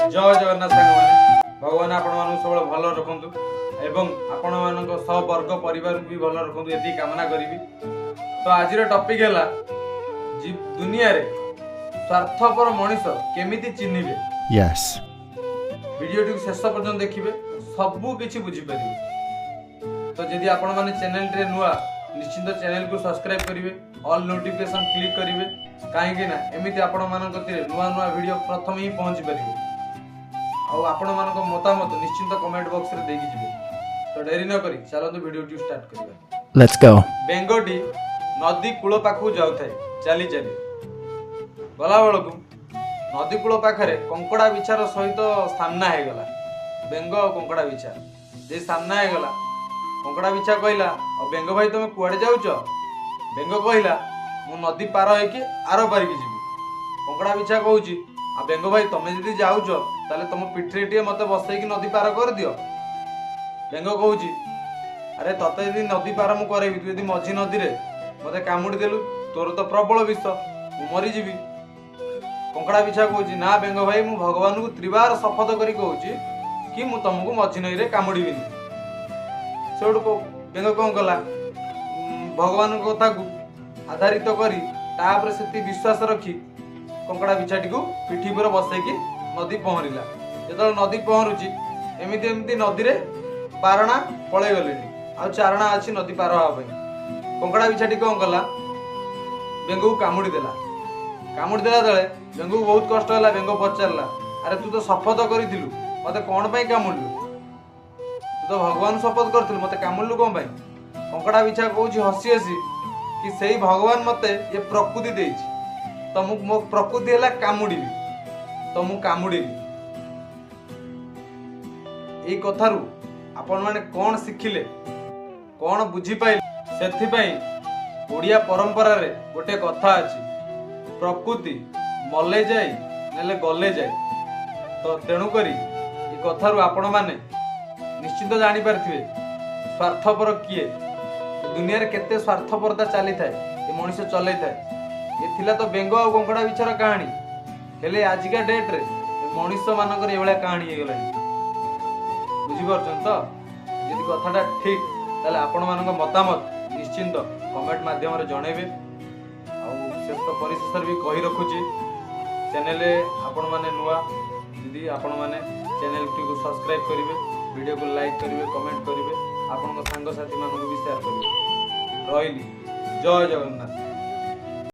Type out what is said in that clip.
जय जगन्नाथ सांग भगवान आपण मानक सब भल रखु एवं आपण मान सब वर्ग परिवार भी भल रखु ये कामना करी। तो आज टॉपिक है दुनिया रे स्वार्थपर मनीष केमिति चिन्हिबे। यस वीडियो टी शेष पर्यंत देखिए सबू किछि बुझी परिबे। तो जदि आपण माने चैनल रे नुआ निश्चित चैनल को सब्सक्राइब करिवे, ऑल नोटिफिकेशन क्लिक करिवे, काहेकि ना एमिति आपण मानक कतिरे नुआ नुआ वीडियो प्रथम ही पहुंच परिबे। आ आपण मानक मतामत निश्चित कमेंट बॉक्स रे देकी जिवे। तो देरी न करी चलନ୍ତୁ वीडियो टी स्टार्ट करिबा। Let's go. बेंगोटी नदी कूल पाखु जाउ थाए चली चली गला बेलकु नदी कूल पाखरे कंकड़ा बिछार सहित सामना हो गला। बेंग कंकड़ा बिछा जे सामना हो गला कंकड़ा बिछा कहला बेंग भाई तुम कुआडे जाउच? बेंग कहला मु नदी पार होइके आर पार की जीवी। कंकड़ा बिछा कहूची बेंग भाई तुम जदि जाउच ताले तुम पिठरे टिए मते बसैकी नदी पार कर दियो। बेंग कहूची अरे तते यदि नदी पार मु करेबी तू यदि मझी नदी रे मते कामुडी देलु तोर तो प्रबल विष मु मरी जीवी। कंकड़ा बिछा कहूची ना बेंग भाई मु भगवान को त्रिबार शपथ करी कहूची कि मु तुमको मझी नई रे कामुडीबिनी। सेउड को बेंग कौन कला भगवान को कथा को आधारित करी तापर सेति विश्वास रखी कंकड़ा बिछाटी को पिठी पर बसैकी नदी पहरिला। जेतल नदी पहरुची एमिति एमिति नदी रे बारणा पळे गलेनी आ चारणा अछि नदी पार होवा पई। कंकड़ा बिछाटी कौन कला बेंग को कामुडी देला। कामुडी देला तळे बेंग को बहुत कष्ट होला। बेंग पचारला अरे तू तो शपथ करिथिलु मते कोन पई कामुडलु? तू तो भगवान शपथ करथिलु मते कामुडलु कोन पई? कंकड़ा बिछा कहूची हसी हसी कि सेही भगवान मते ये प्रकृति देइछि तो मो प्रकृति हैला कामुडीबी तो मु कामुडीबी। एई कथारु आपण माने कोन शिखिले कोन बुझी पाइले सेथि पई ओडिया परंपरा रे गोटे कथा अछि प्रकृति मले जाई नेले गले जाई। तो तेणु करी ए कथारु आपण माने निश्चित जानि पारथिबे स्वार्थपर किए दुनिया रे केते स्वार्थपरता चली थाए ए मनुष्य चलै थाए। ये थिला तो बेंग और कंकड़ा बिछार कहानी हेले आजिका डेट रे मनुष्य मानकर ए भलिया कहानी हे गलानी। बुझी परछन तो यदि कथाटा ठीक ताले आपण मानक मतामत निश्चिंत कमेंट माध्यम रे जणेबे। आ शेष तो परिशेष भी कहि रखुची चैनल आपण माने नुआ यदि आपण माने चैनल को सब्सक्राइब करिवे, वीडियो को लाइक करिवे, कमेंट करिवे, आपण सांग साथी मानक भी शेयर करिवे। रहिली जय जगन्नाथ।